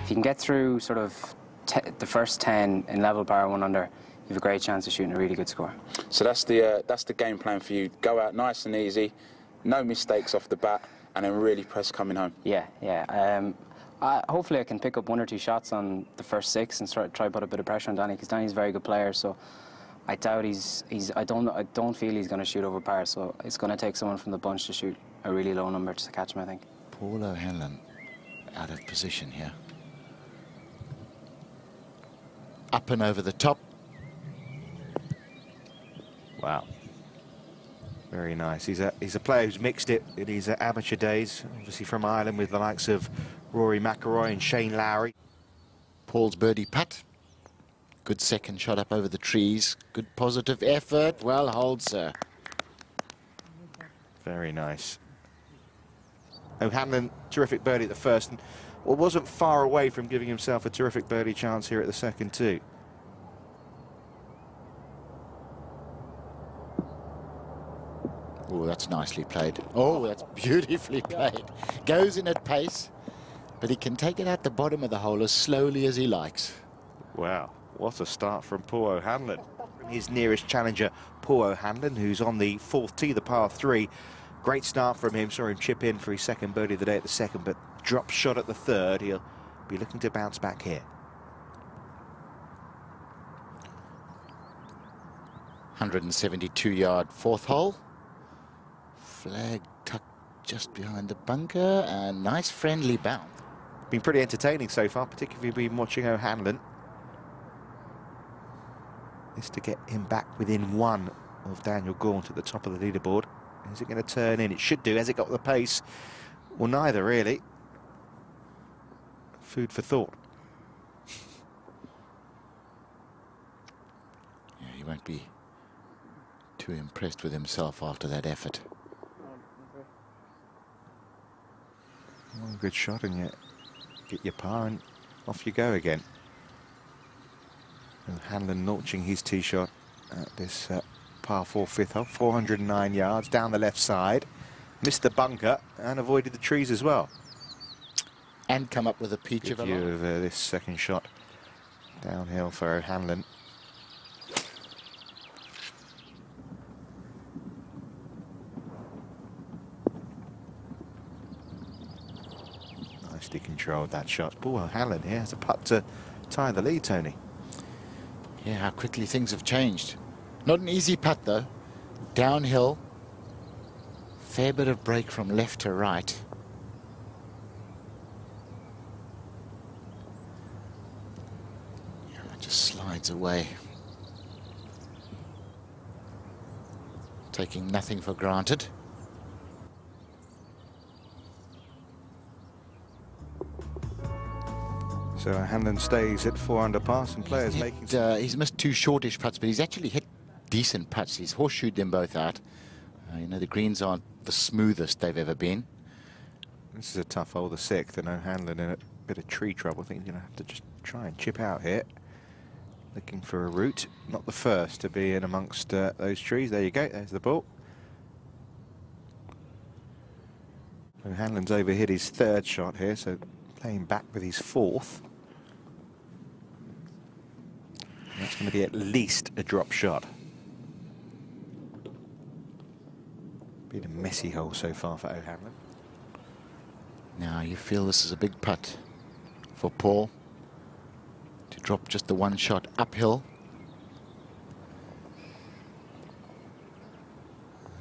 if you can get through sort of the first 10 in level par 1 under, you have a great chance of shooting a really good score. So that's the game plan for you. Go out nice and easy, no mistakes off the bat, and then really press coming home. Yeah. Hopefully I can pick up 1 or 2 shots on the first 6 and try put a bit of pressure on Danny, because Danny's a very good player. So I doubt I don't feel he's going to shoot over par. So it's going to take someone from the bunch to shoot a really low number to catch him, I think. Paul O'Hanlon out of position here. Up and over the top. Wow. Very nice. He's a player who's mixed it in his amateur days, obviously from Ireland, with the likes of Rory McIlroy and Shane Lowry. Paul's birdie putt. Good second shot up over the trees. Good positive effort. Well holed, sir. Very nice. O'Hanlon, terrific birdie at the first, and wasn't far away from giving himself a terrific birdie chance here at the second too. Oh, that's nicely played. Oh, that's beautifully played. Goes in at pace, but he can take it out the bottom of the hole as slowly as he likes. Wow, what a start from Paul O'Hanlon. His nearest challenger, Paul O'Hanlon, who's on the 4th tee, the par 3. Great start from him. Saw him chip in for his second birdie of the day at the second, but drop shot at the 3rd. He'll be looking to bounce back here. 172-yard 4th hole. Flag tucked just behind the bunker, and nice friendly bounce. Been pretty entertaining so far, particularly if you've been watching O'Hanlon. This to get him back within 1 of Daniel Gaunt at the top of the leaderboard. Is it going to turn in? It should do. Has it got the pace? Well, neither really. Food for thought. Yeah, he won't be too impressed with himself after that effort. Well, good shot, and you get your par and off you go again. And Hanlon launching his tee shot at this par 4 5th hole, 409 yards down the left side. Missed the bunker and avoided the trees as well. And come up with a peach Good of a view line. of this second shot downhill for O'Hanlon. Nicely controlled that shot. Paul O'Hanlon here has a putt to tie the lead, Tony. Yeah, how quickly things have changed. Not an easy putt, though. Downhill. Fair bit of break from left to right. Yeah, it just slides away. Taking nothing for granted. So O'Hanlon stays at 4 under par, and players He's missed 2 shortish putts, but he's actually hit decent putts. He's horseshoed them both out. You know, the greens aren't the smoothest they've ever been. This is a tough hole, the 6th, and O'Hanlon in a bit of tree trouble. I think you're going to have to just try and chip out here. Looking for a route, not the first to be in amongst those trees. There you go, there's the ball. O'Hanlon's overhit his 3rd shot here, so playing back with his 4th. That's going to be at least a drop shot. Been a messy hole so far for O'Hanlon. Now you feel this is a big putt for Paul to drop just the 1 shot uphill.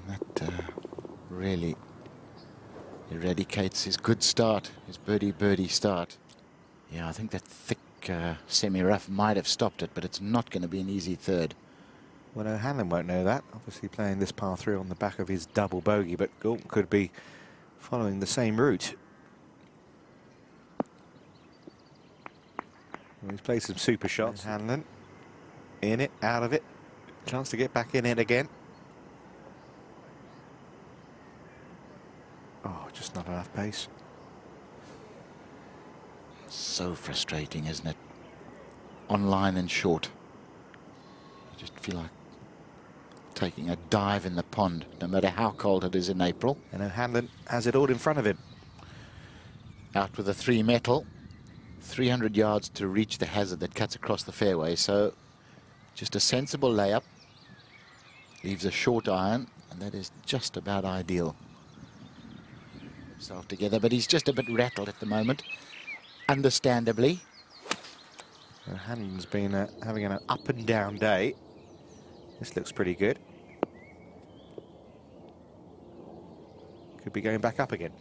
And that really eradicates his good start, his birdie start. Yeah, I think that thick semi-rough might have stopped it, but it's not going to be an easy 3rd. Well, O'Hanlon won't know that. Obviously playing this par 3 on the back of his double bogey, but Gaunt could be following the same route. Well, he's played some super shots. O'Hanlon in it, out of it. Chance to get back in it again. Oh, just not enough pace. So frustrating, isn't it? Online and short. You just feel like taking a dive in the pond, no matter how cold it is in April. And O'Hanlon has it all in front of him. Out with a 3 metal. 300 yards to reach the hazard that cuts across the fairway, so just a sensible layup. Leaves a short iron, and that is just about ideal. Himself together, but he's just a bit rattled at the moment, understandably. Hanlon's been having an up and down day. This looks pretty good. Could be going back up again.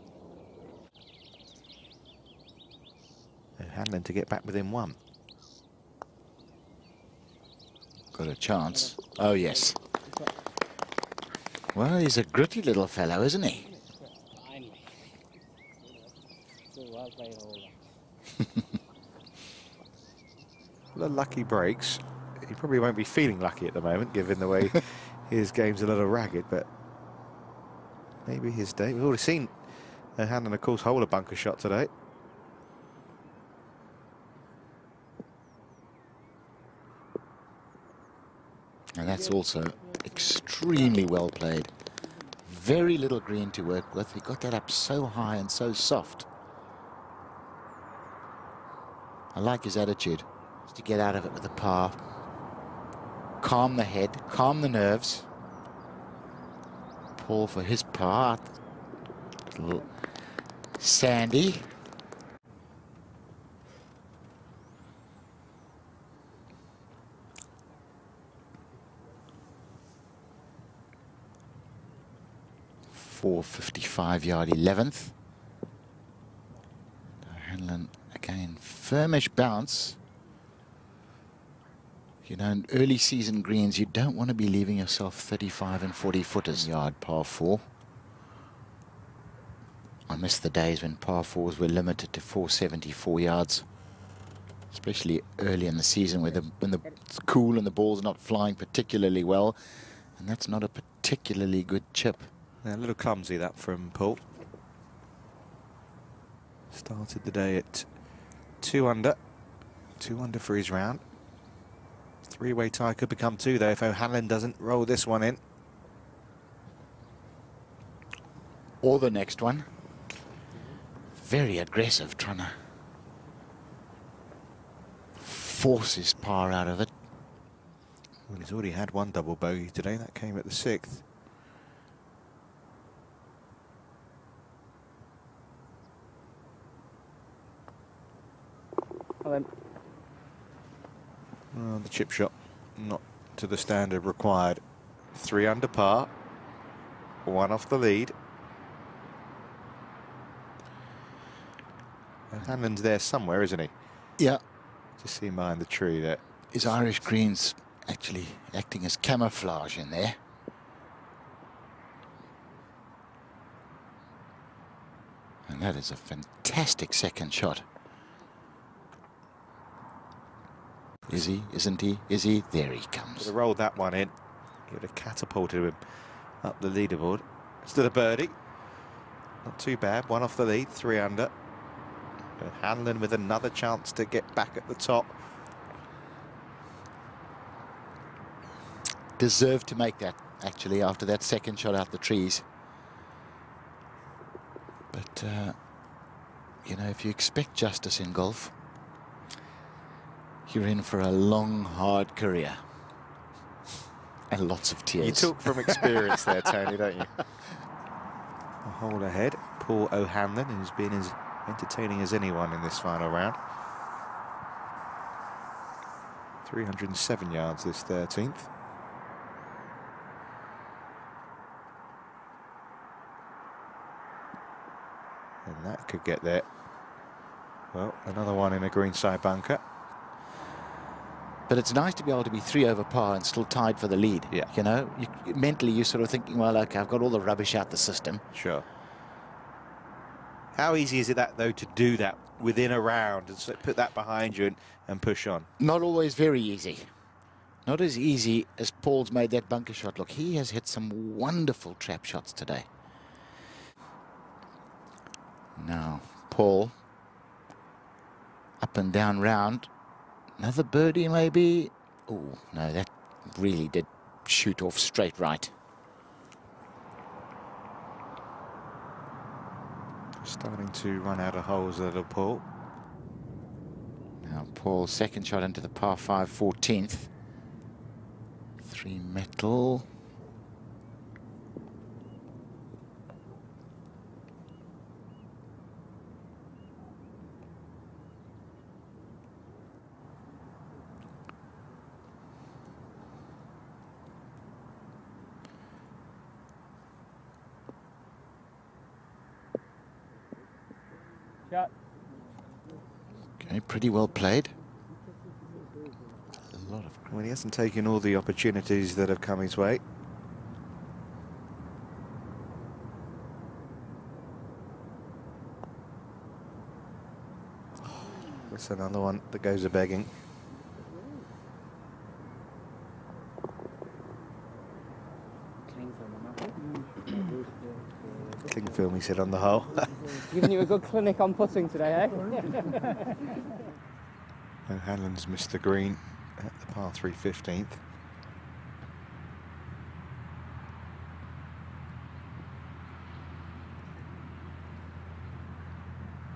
Hanlon to get back within one. Got a chance. Oh, yes. Well, he's a gritty little fellow, isn't he? The lucky breaks. He probably won't be feeling lucky at the moment, given the way his game's a little ragged, but maybe his day. We've already seen Hanlon, of course, hold a bunker shot today. And that's also extremely well played. Very little green to work with. He got that up so high and so soft. I like his attitude. Just to get out of it with a par. Calm the head, calm the nerves. Paul for his part. Little sandy. .455-yard 11th. Hanlon again, firmish bounce. You know, in early season greens, you don't want to be leaving yourself 35 and 40 footers. Yard par 4. I miss the days when par 4s were limited to 474 yards, especially early in the season when it's cool and the ball's not flying particularly well, and that's not a particularly good chip. Yeah, a little clumsy that from Paul. Started the day at 2 under. 2 under for his round. Three-way tie could become 2 though if O'Hanlon doesn't roll this one in. Or the next one. Very aggressive, trying to force his par out of it. Well, he's already had one double bogey today. That came at the 6th. Well, the chip shot not to the standard required. 3 under par, 1 off the lead. Hanlon's there somewhere, isn't he? Yeah. Just see him behind the tree there. His Irish greens actually acting as camouflage in there. And that is a fantastic second shot. Is he? Isn't he? Is he? There he comes. Would have rolled that one in. He would have catapulted him up the leaderboard. Still a birdie. Not too bad. 1 off the lead, 3 under. And Hanlon with another chance to get back at the top. Deserved to make that, actually, after that second shot out the trees. But, you know, if you expect justice in golf, you're in for a long, hard career. And lots of tears. You talk from experience there, Tony, don't you? A hole ahead. Paul O'Hanlon, who's been as entertaining as anyone in this final round. 307 yards this 13th. And that could get there. Well, another one in a greenside bunker. But it's nice to be able to be 3 over par and still tied for the lead. Yeah. You know, mentally you're sort of thinking, well, okay, I've got all the rubbish out the system. Sure. How easy is it that, though, to do that within a round and so put that behind you and push on? Not always very easy. Not as easy as Paul's made that bunker shot. Look, he has hit some wonderful trap shots today. Now, Paul, up and down round. Another birdie, maybe? Oh, no, that really did shoot off straight right. Starting to run out of holes, little Paul. Now Paul's second shot into the par 5, 14th. 3 metal. Shot. Okay, pretty well played. A lot of. Well, he hasn't taken all the opportunities that have come his way. That's another one that goes a begging. Cling film, he said, on the hole. Giving you a good clinic on putting today, eh? O'Hanlon's missed the green at the par 3 15th.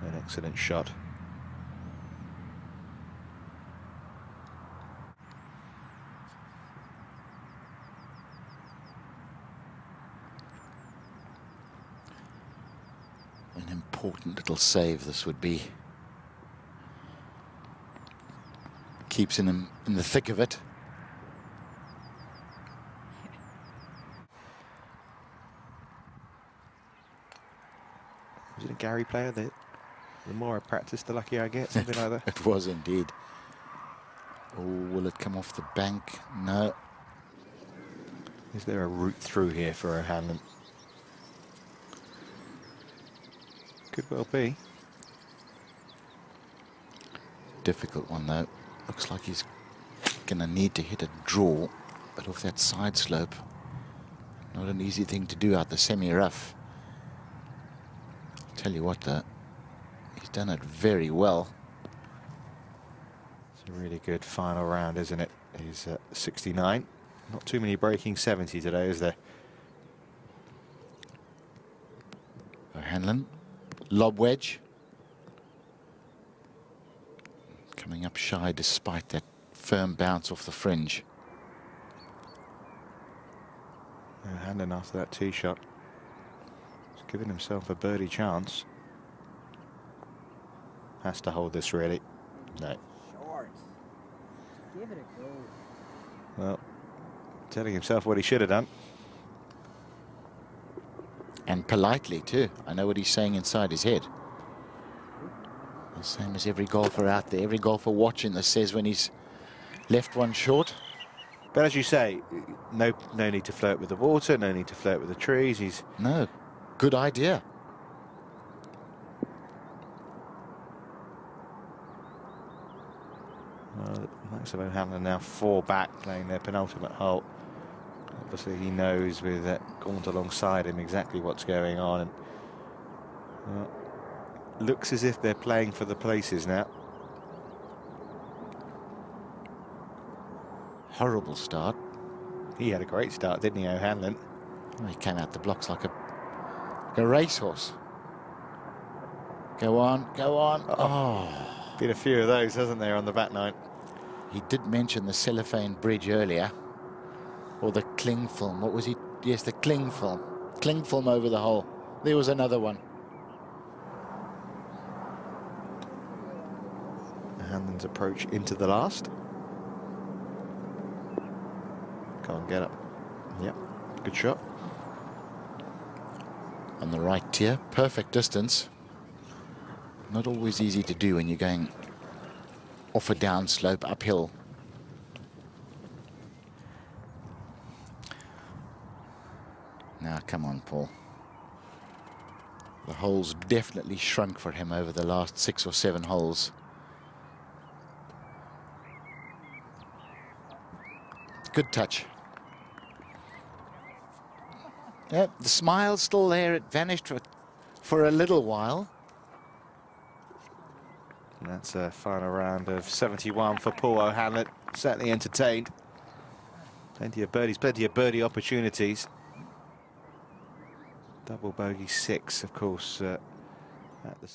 An excellent shot. An important little save this would be. Keeps him in the thick of it. Was it a Gary player that the more I practice, the luckier I get? Something like that. It was indeed. Oh, will it come off the bank? No. Is there a route through here for O'Hanlon? Could well be. Difficult one though. Looks like he's gonna need to hit a draw, but off that side slope. Not an easy thing to do out the semi-rough. Tell you what though, he's done it very well. It's a really good final round, isn't it? He's 69. Not too many breaking 70 today, is there? O'Hanlon, lob wedge. Coming up shy despite that firm bounce off the fringe. O'Hanlon after that tee shot. He's given himself a birdie chance. Has to hold this really. No. Short. Give it a go. Well, telling himself what he should have done. And politely too. I know what he's saying inside his head. The same as every golfer out there, every golfer watching this says when he's left one short. But as you say, no need to flirt with the water, no need to flirt with the trees. He's No, good idea. Max of O'Hanlon now 4 back, playing their penultimate hole. Obviously, he knows with Gaunt alongside him exactly what's going on. And, looks as if they're playing for the places now. Horrible start. He had a great start, didn't he, O'Hanlon? Oh, he came out the blocks like a racehorse. Go on, go on. Oh. Been a few of those, hasn't there, on the back nine? He did mention the cellophane bridge earlier. Or the cling film. What was he? Yes, the cling film. Cling film over the hole. There was another one. O'Hanlon's approach into the last. Come on, get up. Yep, good shot. On the right tier, perfect distance. Not always easy to do when you're going off a downslope uphill. Now, come on, Paul. The holes definitely shrunk for him over the last 6 or 7 holes. Good touch. Yep, the smile's still there. It vanished for a little while. And that's a final round of 71 for Paul O'Hanlon. Certainly entertained. Plenty of birdies, plenty of birdie opportunities. Double bogey 6, of course, at the